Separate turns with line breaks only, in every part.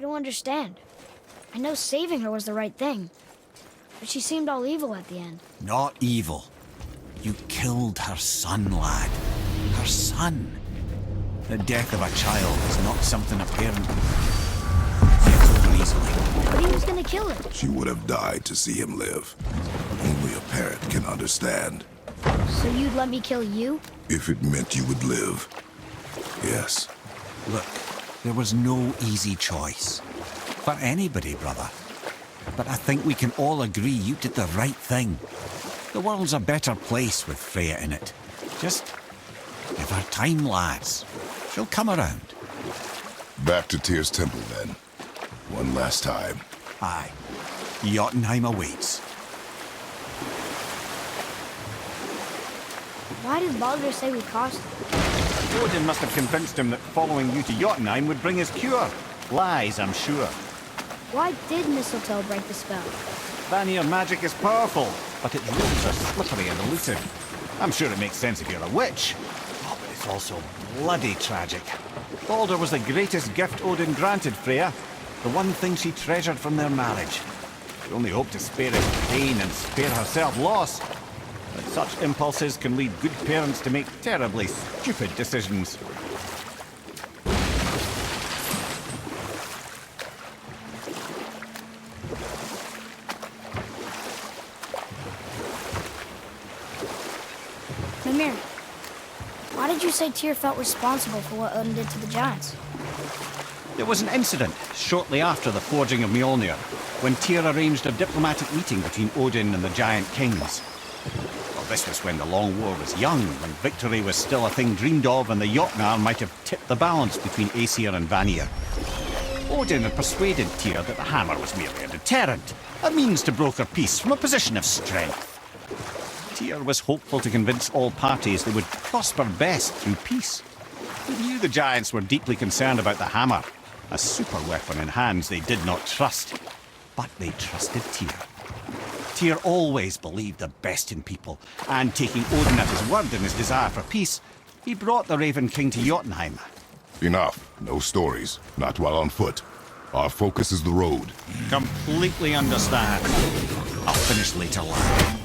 don't understand. I know saving her was the right thing, but she seemed all evil at the end.
Not evil. You killed her son, lad. Her son. The death of a child is not something a parent gets over easily.
But he was gonna kill her.
She would have died to see him live. Only a parent can understand.
So you'd let me kill you?
If it meant you would live. Yes.
Look, there was no easy choice. For anybody, brother. But I think we can all agree you did the right thing. The world's a better place with Freya in it. Just give her time, lads. She'll come around.
Back to Tyr's temple, then. One last time.
Aye. Jotunheim awaits.
Why did Baldur say we cost him?
Odin must have convinced him that following you to Jotunheim would bring his cure. Lies, I'm sure.
Why did mistletoe break the spell?
Vanir magic is powerful, but its rules are slippery and elusive. I'm sure it makes sense if you're a witch. Oh, but it's also bloody tragic. Baldur was the greatest gift Odin granted Freya. The one thing she treasured from their marriage. She only hoped to spare him pain and spare herself loss. But such impulses can lead good parents to make terribly stupid decisions.
Mimir, why did you say Tyr felt responsible for what Odin did to the giants?
There was an incident shortly after the forging of Mjolnir, when Tyr arranged a diplomatic meeting between Odin and the giant kings. Well, this was when the Long War was young, when victory was still a thing dreamed of, and the Jotnar might have tipped the balance between Aesir and Vanir. Odin had persuaded Tyr that the hammer was merely a deterrent, a means to broker peace from a position of strength. Tyr was hopeful to convince all parties they would prosper best through peace. He knew the giants were deeply concerned about the hammer, a super weapon in hands they did not trust. But they trusted Tyr. Tyr always believed the best in people, and taking Odin at his word in his desire for peace, he brought the Raven King to Jotunheim.
Enough. No stories. Not while on foot. Our focus is the road.
Completely understand. I'll finish later, lad.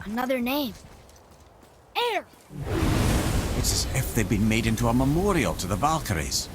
Another name. Air!
It's as if they'd been made into a memorial to the Valkyries.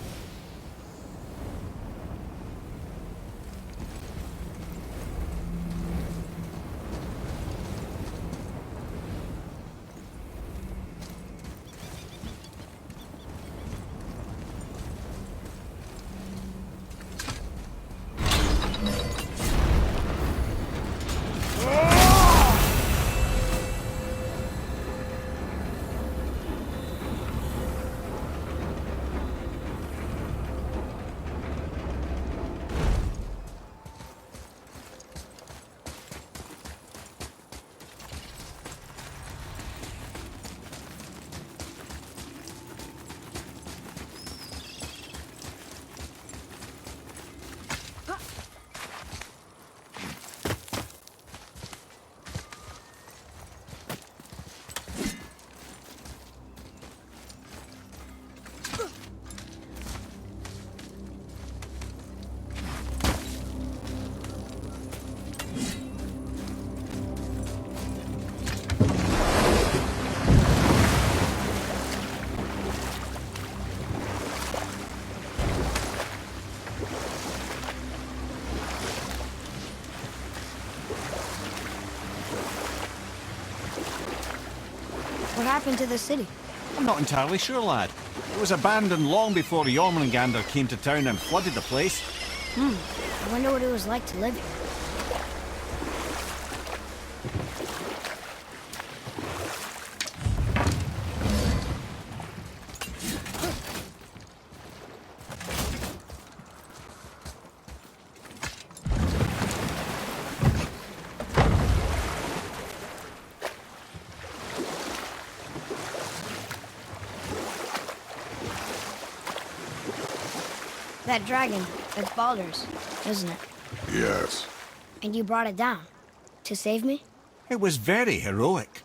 What happened to the city?
I'm not entirely sure, lad. It was abandoned long before Jormungandr came to town and flooded the place.
I wonder what it was like to live here. That dragon, that's Baldur's, isn't it?
Yes.
And you brought it down to save me?
It was very heroic.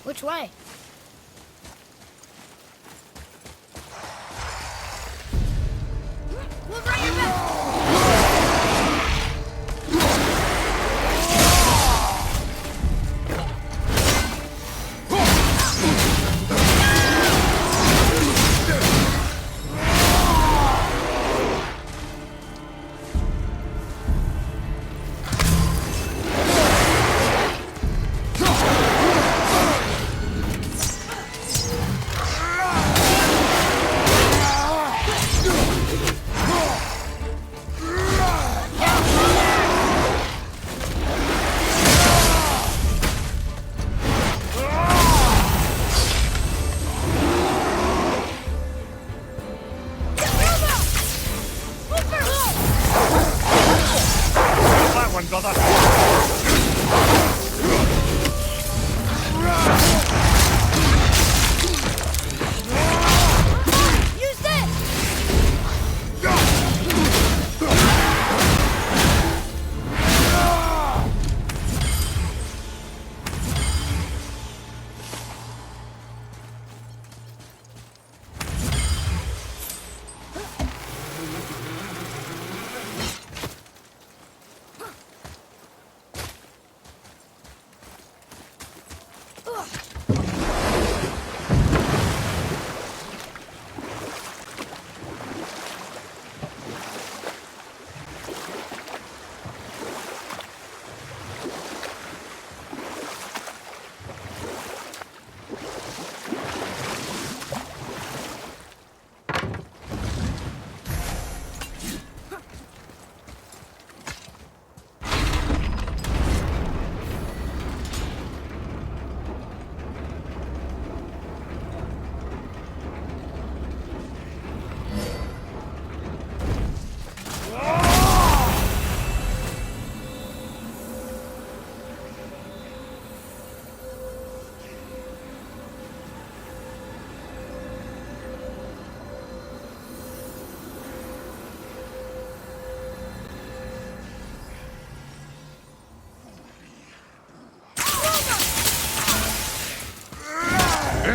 Which way? Look right your back!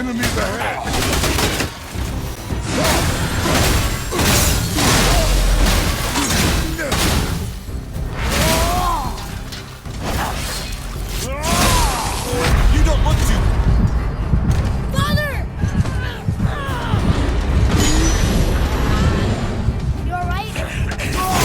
Enemies ahead!
You don't look too...
Father! You all right? Get up!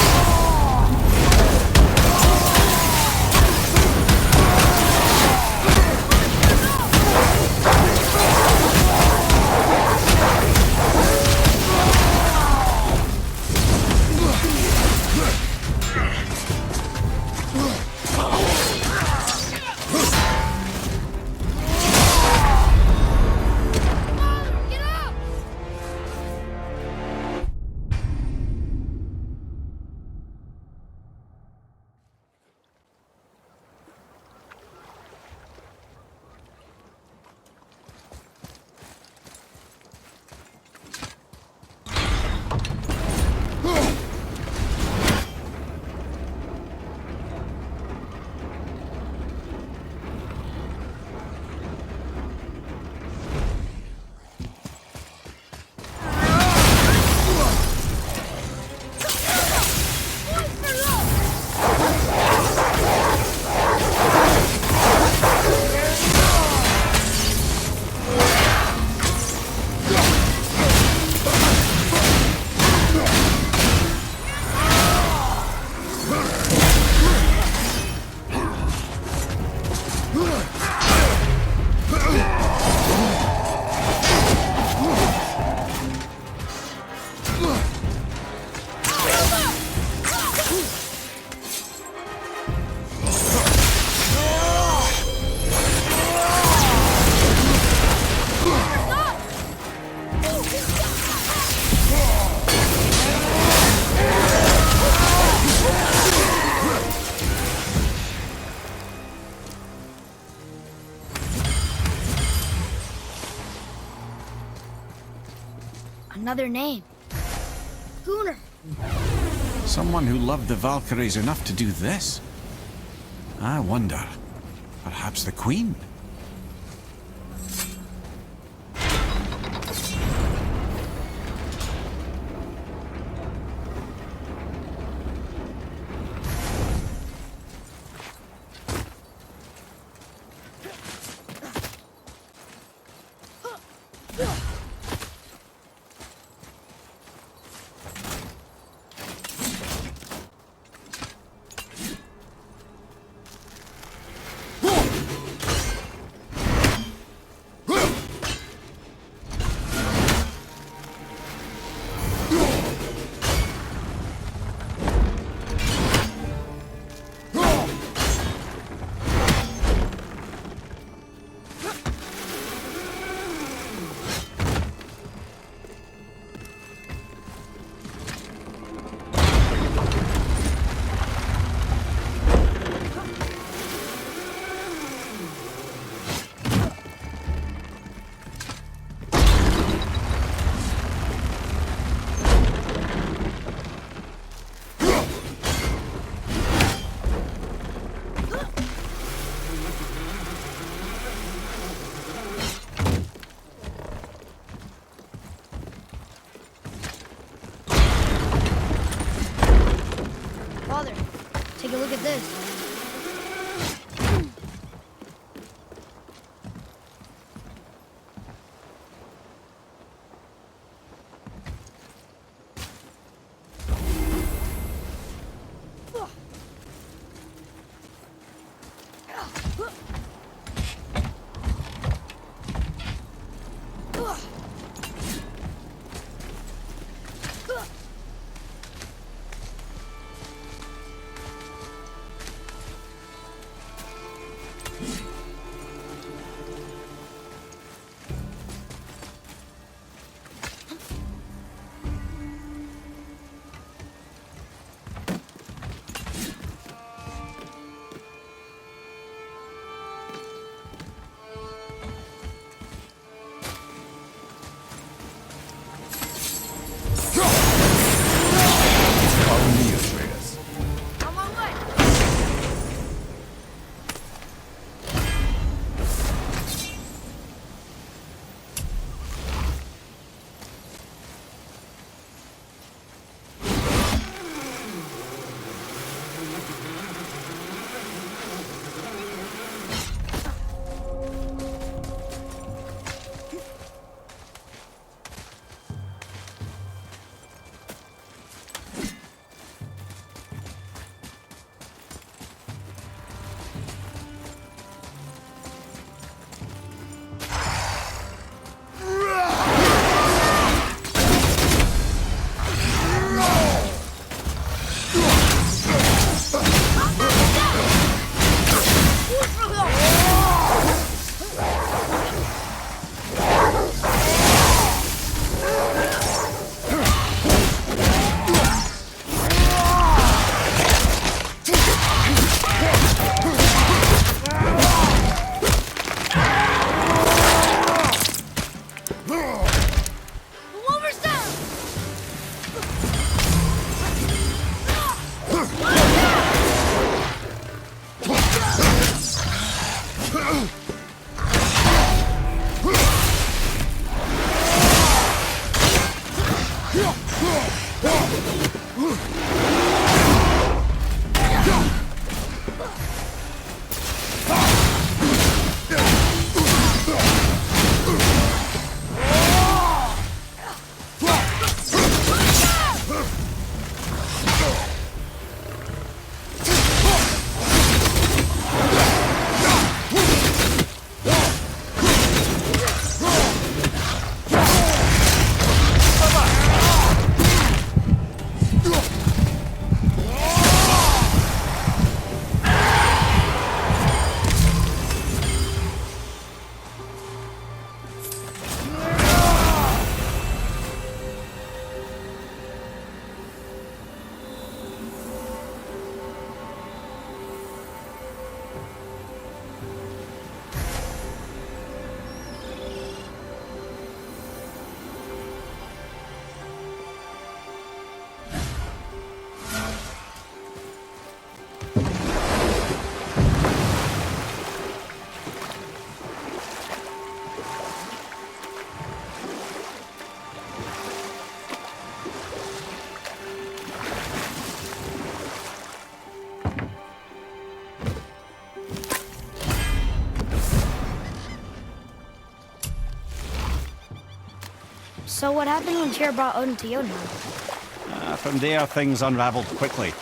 Another name. Gunnar.
Someone who loved the Valkyries enough to do this? I wonder. Perhaps the Queen?
Father, take a look at this. So what happened when Tyr brought Odin to Jotunheim?
From there, things unravelled quickly.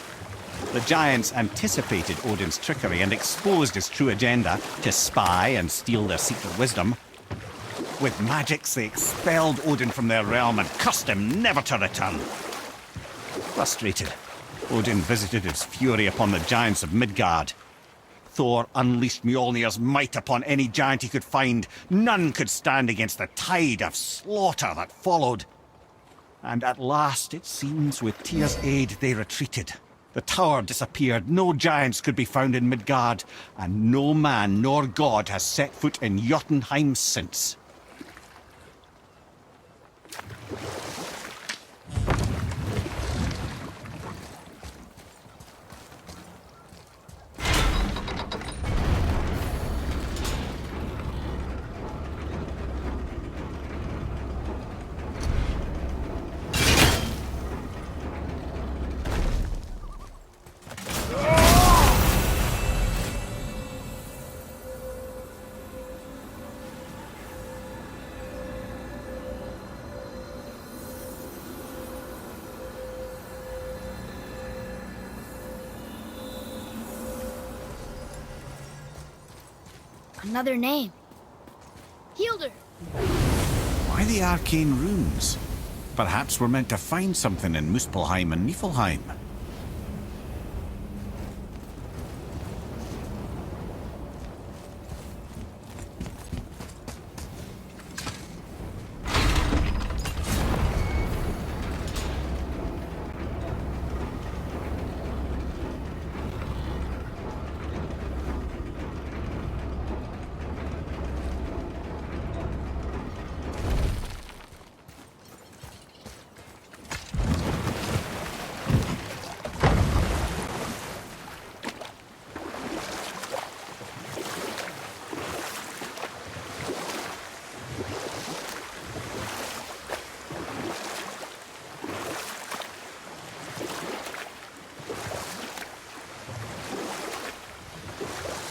The giants anticipated Odin's trickery and exposed his true agenda to spy and steal their secret wisdom. With magics, they expelled Odin from their realm and cursed him never to return. Frustrated, Odin visited his fury upon the giants of Midgard. Thor unleashed Mjolnir's might upon any giant he could find. None could stand against the tide of slaughter that followed. And at last, it seems, with Tyr's aid, they retreated. The tower disappeared, no giants could be found in Midgard, and no man nor god has set foot in Jotunheim since.
Another name. Hildur!
Why the arcane runes? Perhaps we're meant to find something in Muspelheim and Niflheim.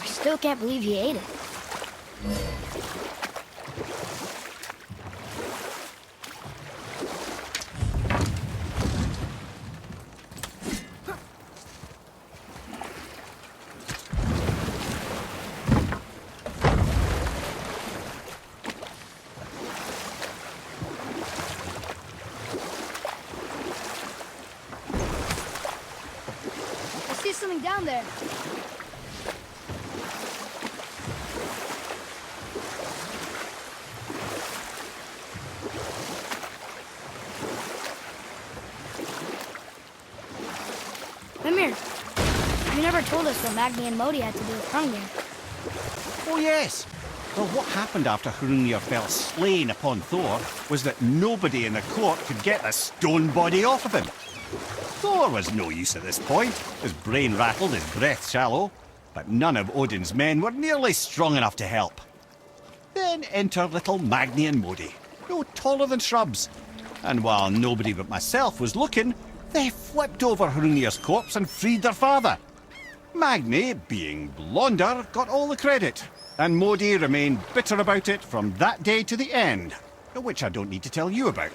Still can't believe he ate it. I see something down there. Mimir, you never told us what Magni and Modi had to do with Hrungnir.
Oh yes! Well, what happened after Hrungnir fell slain upon Thor was that nobody in the court could get the stone body off of him. Thor was no use at this point, his brain rattled, his breath shallow, but none of Odin's men were nearly strong enough to help. Then enter little Magni and Modi, no taller than shrubs, and while nobody but myself was looking, they flipped over Hrungnir's corpse and freed their father. Magni, being blonder, got all the credit, and Modi remained bitter about it from that day to the end, which I don't need to tell you about.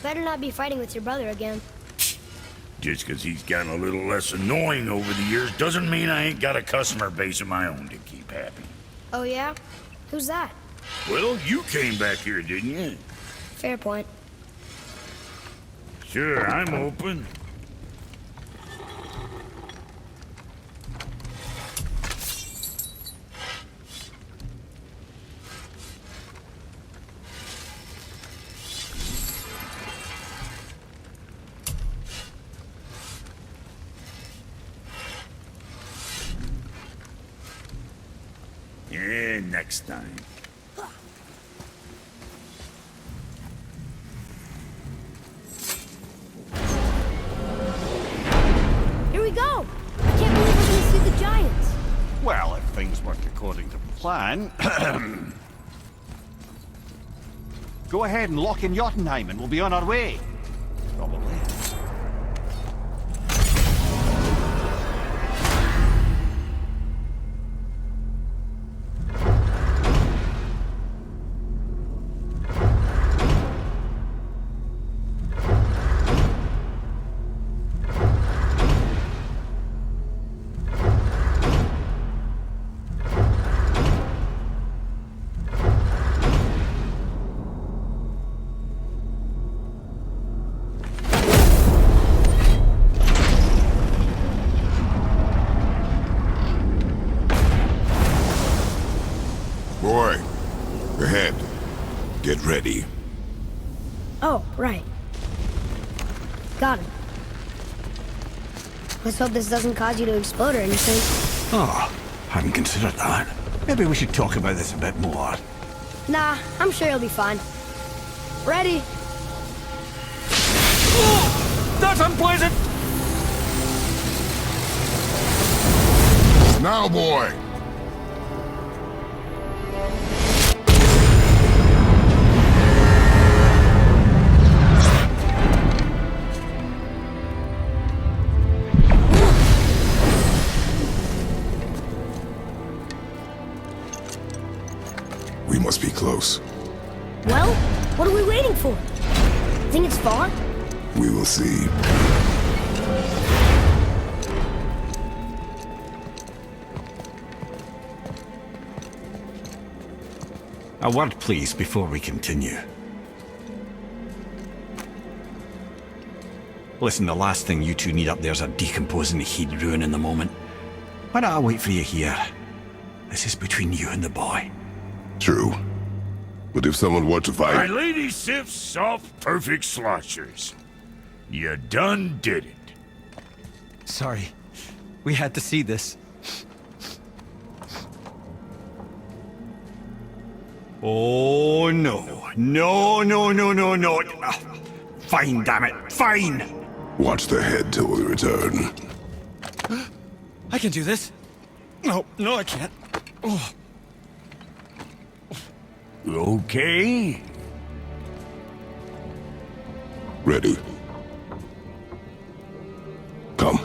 Better not be fighting with your brother again.
Just 'cause he's gotten a little less annoying over the years doesn't mean I ain't got a customer base of my own to keep happy.
Oh yeah? Who's that?
Well, you came back here, didn't you?
Fair point.
Sure, I'm open. Next time.
Here we go! I can't believe we're gonna see the giants.
Well, if things work according to plan... Go ahead and lock in Jotunheim and we'll be on our way. Probably.
Boy, ahead. Get ready.
Oh, right. Got him. Let's hope this doesn't cause you to explode or anything.
Oh, hadn't considered that. Maybe we should talk about this a bit more.
Nah, I'm sure you'll be fine. Ready?
Oh, that's unpleasant!
Now, boy! We must be close.
Well, what are we waiting for? Think it's far?
We will see.
A word, please, before we continue. Listen, the last thing you two need up there's a decomposing heat ruin in the moment. Why don't I wait for you here? This is between you and the boy.
True. But if someone were to
My
fight...
lady sips soft, perfect sloshers. You done did it.
Sorry. We had to see this.
Oh, no. No, no, no, no, no. Fine, damn it. Fine!
Watch the head till we return.
I can do this. No, no, I can't. Oh.
Okay.
Ready. Come.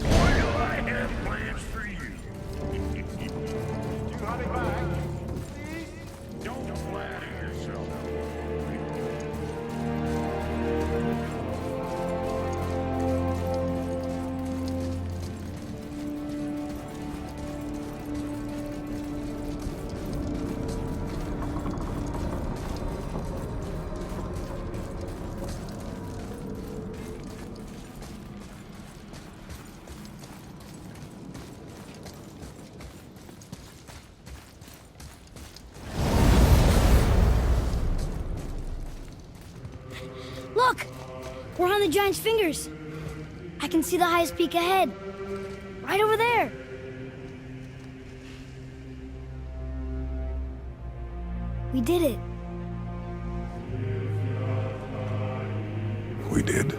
I have plans for you. You got it back. Don't flatter yourself.
Look! We're on the giant's fingers. I can see the highest peak ahead. Right over there. We did it.
We did.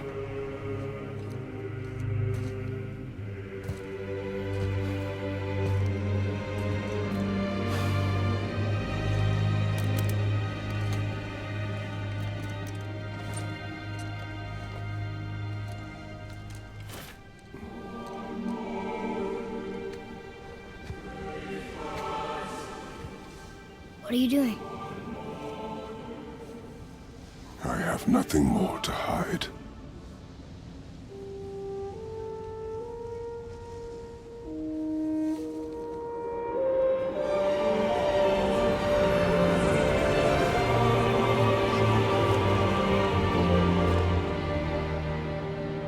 What are you doing?
I have nothing more to hide.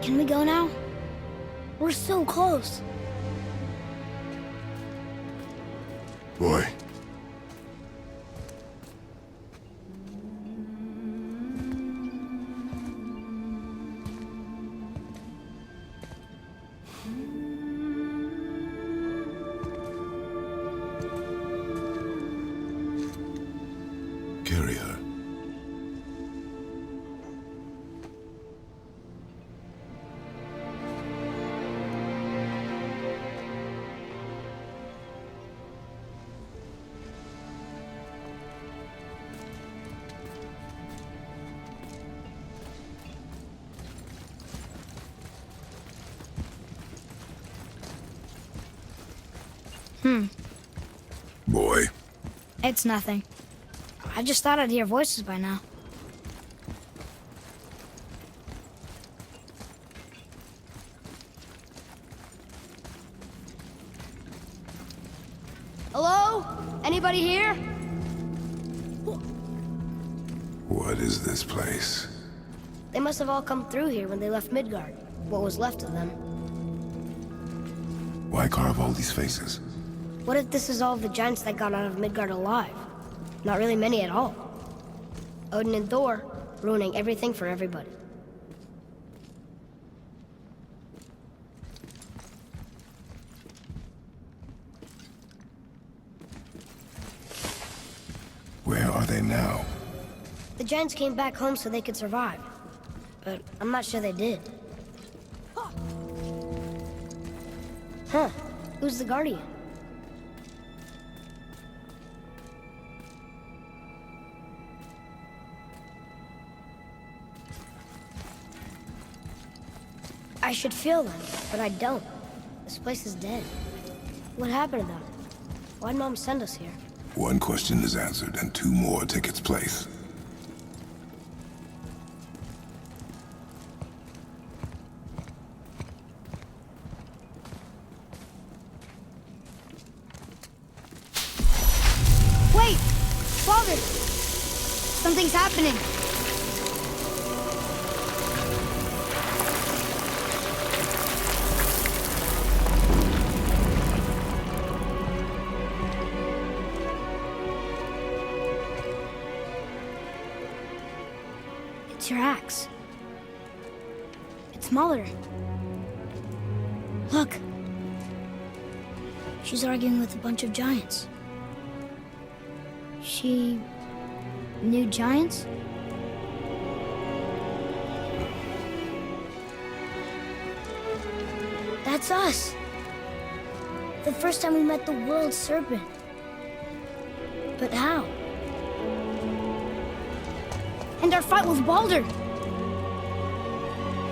Can we go now? We're so close.
Boy. Boy,
It's nothing. I just thought I'd hear voices by now. Hello? Anybody here?
what is this place?
They must have all come through here when they left Midgard. What was left of them.
Why carve all these faces?
What if this is all of the giants that got out of Midgard alive? Not really many at all. Odin and Thor, ruining everything for everybody.
Where are they now?
The giants came back home so they could survive. But I'm not sure they did. Huh. Who's the Guardian? I should feel them, but I don't. This place is dead. What happened to them? Why'd Mom send us here?
One question is answered, and two more take its place.
Wait! Father! Something's happening! It's your axe. It's Mother. Look! She's arguing with a bunch of giants. She knew giants? That's us. The first time we met the world serpent. But how? And our fight with Baldur.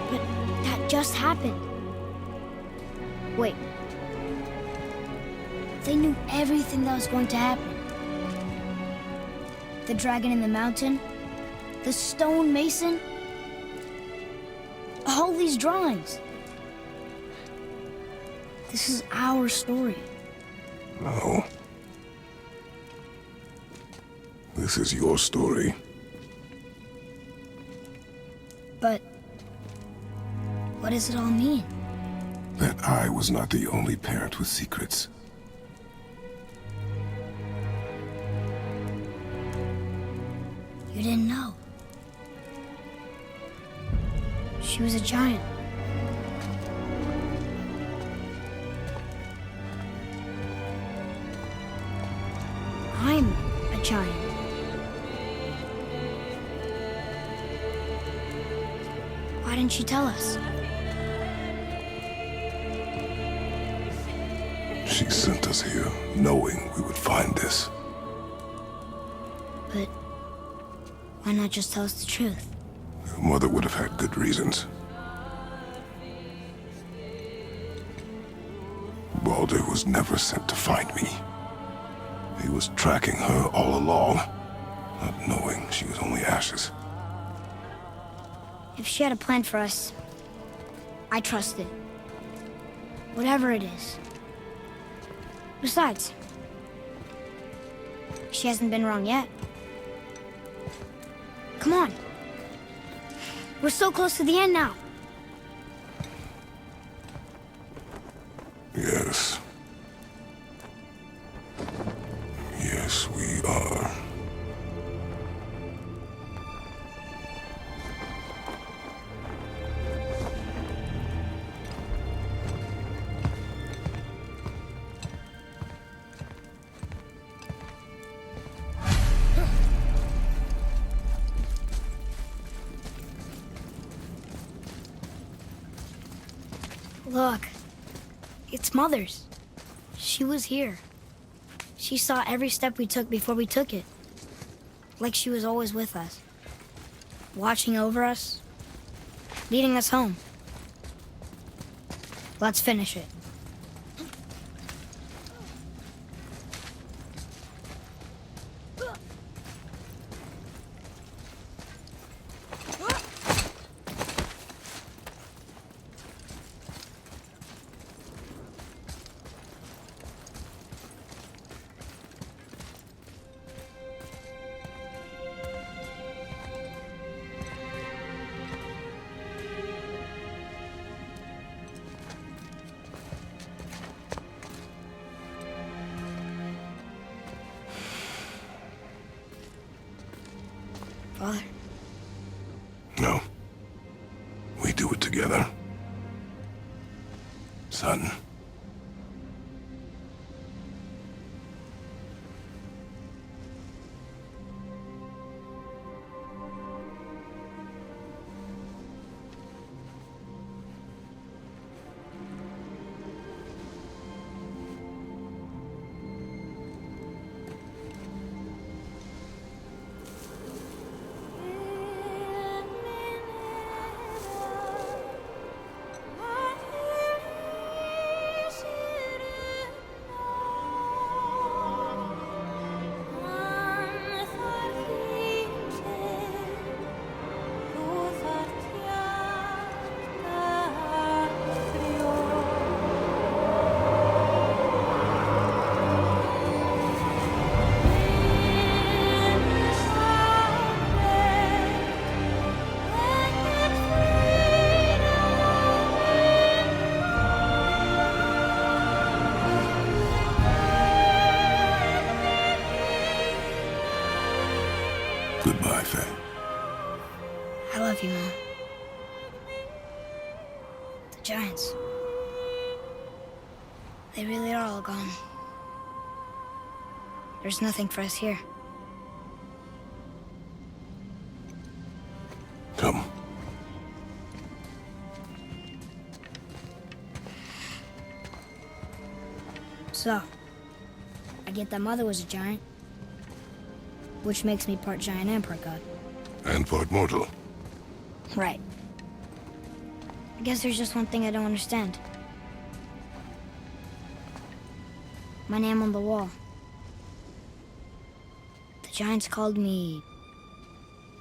But that just happened. Wait. They knew everything that was going to happen. The dragon in the mountain, the stone mason, all these drawings. This is our story.
No. This is your story.
But what does it all mean?
That I was not the only parent with secrets.
You didn't know. She was a giant. I'm a giant. Why didn't she tell us?
She sent us here, knowing we would find this.
But why not just tell us the truth?
Your mother would have had good reasons. Baldur was never sent to find me. He was tracking her all along, not knowing she was only ashes.
If she had a plan for us, I trust it. Whatever it is. Besides, she hasn't been wrong yet. Come on. We're so close to the end now.
Yes. Yes, we are.
Look, it's Mother's. She was here. She saw every step we took before we took it. Like she was always with us. Watching over us. Leading us home. Let's finish it.
son. Goodbye, Faye.
I love you, Mom. The Giants. They really are all gone. There's nothing for us here.
Come.
So, I get that Mother was a giant, which makes me part giant and part god.
And part mortal.
Right. I guess there's just one thing I don't understand. My name on the wall. The Giants called me...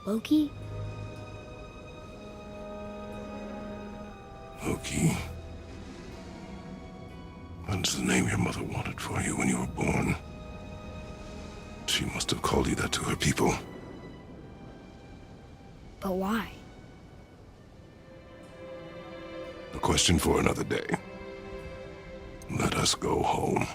Loki?
Loki. That's the name your mother wanted for you when you were born. She must have called you that to her people.
But why?
A question for another day. Let us go home.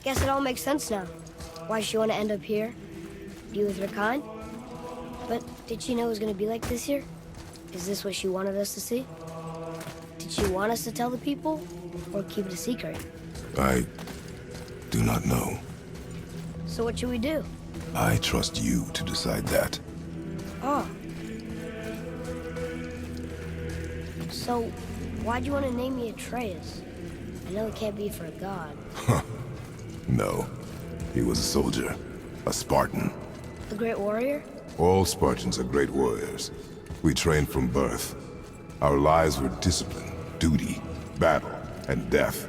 Guess it all makes sense now. Why she want to end up here? Be with her kind? But did she know it was going to be like this here? Is this what she wanted us to see? Did she want us to tell the people? Or keep it a secret?
I do not know.
So what should we do?
I trust you to decide that.
Oh. So, why'd you want to name me Atreus? I know it can't be for a god.
No. He was a soldier. A Spartan.
The Great Warrior?
All Spartans are great warriors. We trained from birth. Our lives were discipline, duty, battle, and death.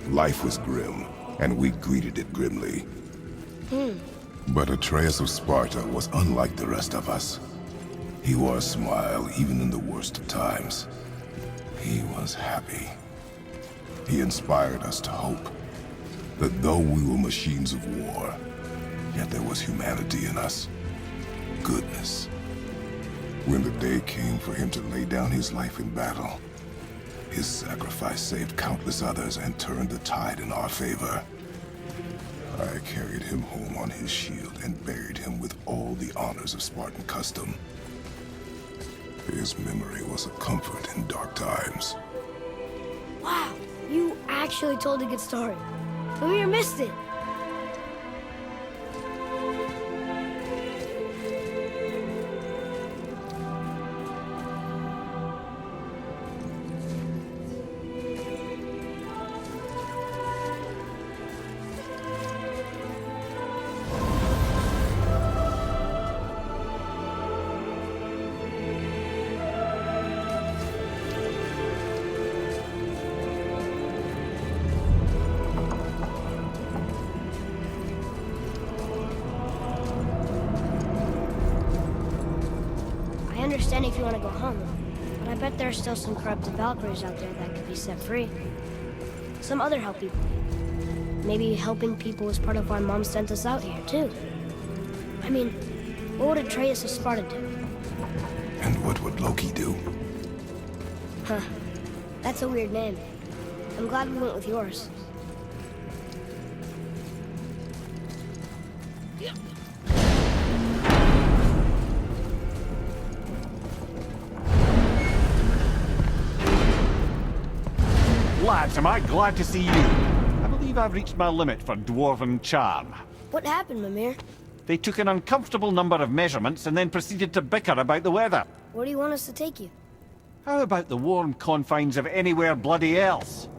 Life was grim, and we greeted it grimly. But Atreus of Sparta was unlike the rest of us. He wore a smile even in the worst of times. He was happy. He inspired us to hope that though we were machines of war, yet there was humanity in us. Goodness. When the day came for him to lay down his life in battle, his sacrifice saved countless others and turned the tide in our favor. I carried him home on his shield and buried him with all the honors of Spartan custom. His memory was a comfort in dark times.
Wow, you actually told a good story. Lemire missed it. understand if you want to go home, but I bet there are still some corrupted Valkyries out there that could be set free. Some other help people. Maybe helping people was part of why Mom sent us out here, too. I mean, what would Atreus of Sparta do?
And what would Loki do?
Huh. That's a weird name. I'm glad we went with yours.
Lads, am I glad to see you. I believe I've reached my limit for dwarven charm.
What happened, Mimir?
They took an uncomfortable number of measurements and then proceeded to bicker about the weather.
Where do you want us to take you?
How about the warm confines of anywhere bloody else?